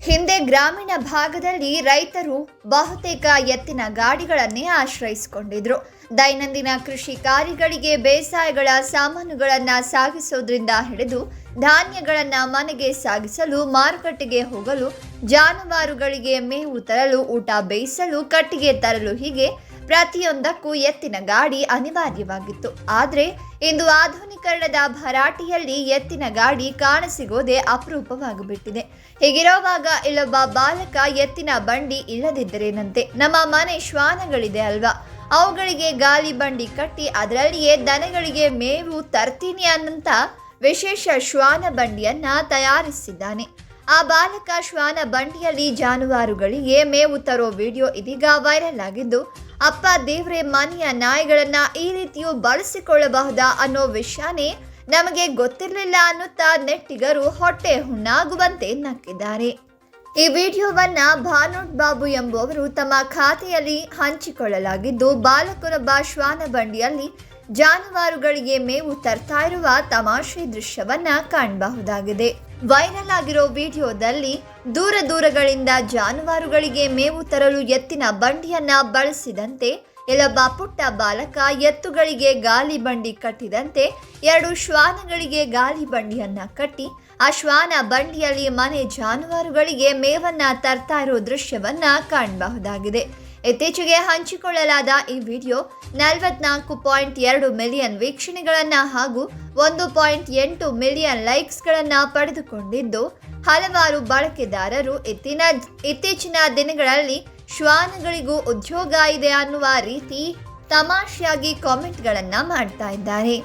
ಹಿಂದೆ ಗ್ರಾಮೀಣ ಭಾಗದಲ್ಲಿ ರೈತರು ಬಹುತೇಕ ಎತ್ತಿನ ಗಾಡಿಗಳನ್ನೇ ಆಶ್ರಯಿಸಿಕೊಂಡಿದ್ರು. ದೈನಂದಿನ ಕೃಷಿ ಕಾರ್ಯಗಳಿಗೆ ಬೇಸಾಯಗಳ ಸಾಮಾನುಗಳನ್ನು ಸಾಗಿಸೋದ್ರಿಂದ ಹಿಡಿದು ಧಾನ್ಯಗಳನ್ನು ಮನೆಗೆ ಸಾಗಿಸಲು, ಮಾರುಕಟ್ಟೆಗೆ ಹೋಗಲು, ಜಾನುವಾರುಗಳಿಗೆ ಮೇವು ತರಲು, ಊಟ ಬೇಯಿಸಲು, ಕಟ್ಟಿಗೆ ತರಲು ಹೀಗೆ ಪ್ರತಿಯೊಂದಕ್ಕೂ ಎತ್ತಿನ ಗಾಡಿ ಅನಿವಾರ್ಯವಾಗಿತ್ತು. ಆದರೆ ಇಂದು ಆಧುನೀಕರಣದ ಭರಾಟೆಯಲ್ಲಿ ಎತ್ತಿನ ಗಾಡಿ ಕಾಣಸಿಗೋದೇ ಅಪರೂಪವಾಗಿಬಿಟ್ಟಿದೆ. ಹೀಗಿರುವಾಗ ಇಲ್ಲೊಬ್ಬ ಬಾಲಕ ಎತ್ತಿನ ಬಂಡಿ ಇಲ್ಲದಿದ್ದರೇನಂತೆ, ನಮ್ಮ ಮನೆ ಶ್ವಾನಗಳಿದೆ ಅಲ್ವಾ, ಅವುಗಳಿಗೆ ಗಾಲಿ ಬಂಡಿ ಕಟ್ಟಿ ಅದರಲ್ಲಿಯೇ ದನಗಳಿಗೆ ಮೇವು ತರ್ತೀನಿ ಅನ್ನಂತ ವಿಶೇಷ ಶ್ವಾನ ಬಂಡಿಯನ್ನ ತಯಾರಿಸಿದ್ದಾನೆ. ಆ ಬಾಲಕ ಶ್ವಾನ ಬಂಡಿಯಲ್ಲಿ ಜಾನುವಾರುಗಳಿಗೆ ಮೇವು ತರೋ ವಿಡಿಯೋ ಇದೀಗ ವೈರಲ್ ಆಗಿದ್ದು, ಅಪ್ಪ ದೇವ್ರೆ, ಮನೆಯ ನಾಯಿಗಳನ್ನ ಈ ರೀತಿಯೂ ಬಳಸಿಕೊಳ್ಳಬಹುದಾ ಅನ್ನೋ ವಿಷಯನೇ ನಮಗೆ ಗೊತ್ತಿರಲಿಲ್ಲ ಅನ್ನುತ್ತಾ ನೆಟ್ಟಿಗರು ಹೊಟ್ಟೆ ಹುಣ್ಣಾಗುವಂತೆ ನಕ್ಕಿದ್ದಾರೆ. ಈ ವಿಡಿಯೋವನ್ನ ಭಾನೋಟ್ ಬಾಬು ಎಂಬುವವರು ತಮ್ಮ ಖಾತೆಯಲ್ಲಿ ಹಂಚಿಕೊಳ್ಳಲಾಗಿದ್ದು, ಬಾಲಕನೊಬ್ಬ ಶ್ವಾನ ಬಂಡಿಯಲ್ಲಿ ಜಾನುವಾರುಗಳಿಗೆ ಮೇವು ತರ್ತಾ ಇರುವ ತಮಾಷೆ ದೃಶ್ಯವನ್ನ ಕಾಣಬಹುದಾಗಿದೆ. ವೈರಲ್ ಆಗಿರೋ ವಿಡಿಯೋದಲ್ಲಿ ದೂರಗಳಿಂದ ಜಾನುವಾರುಗಳಿಗೆ ಮೇವು ತರಲು ಎತ್ತಿನ ಬಂಡಿಯನ್ನ ಬಳಸಿದಂತೆ ಇಲ್ಲೊಬ್ಬ ಪುಟ್ಟ ಬಾಲಕ ಎತ್ತುಗಳಿಗೆ ಗಾಲಿ ಬಂಡಿ ಕಟ್ಟಿದಂತೆ ಎರಡು ಶ್ವಾನಗಳಿಗೆ ಗಾಲಿ ಬಂಡಿಯನ್ನ ಕಟ್ಟಿ ಆ ಶ್ವಾನ ಬಂಡಿಯಲ್ಲಿ ಮನೆ ಜಾನುವಾರುಗಳಿಗೆ ಮೇವನ್ನ ತರ್ತಾ ಇರೋ ದೃಶ್ಯವನ್ನ ಕಾಣಬಹುದಾಗಿದೆ. ಇತ್ತೀಚೆಗೆ ಹಂಚಿಕೊಳ್ಳಲಾದ ಈ ವಿಡಿಯೋ 44.2 ಮಿಲಿಯನ್ ವೀಕ್ಷಣೆಗಳನ್ನು ಹಾಗೂ 1.8 ಮಿಲಿಯನ್ ಲೈಕ್ಸ್ಗಳನ್ನು ಪಡೆದುಕೊಂಡಿದ್ದು, ಹಲವಾರು ಬಳಕೆದಾರರು ಇತ್ತೀಚಿನ ದಿನಗಳಲ್ಲಿ ಶ್ವಾನಗಳಿಗೂ ಉದ್ಯೋಗ ಇದೆ ಅನ್ನುವ ರೀತಿ ತಮಾಷೆಯಾಗಿ ಕಾಮೆಂಟ್ಗಳನ್ನು ಮಾಡ್ತಾ ಇದ್ದಾರೆ.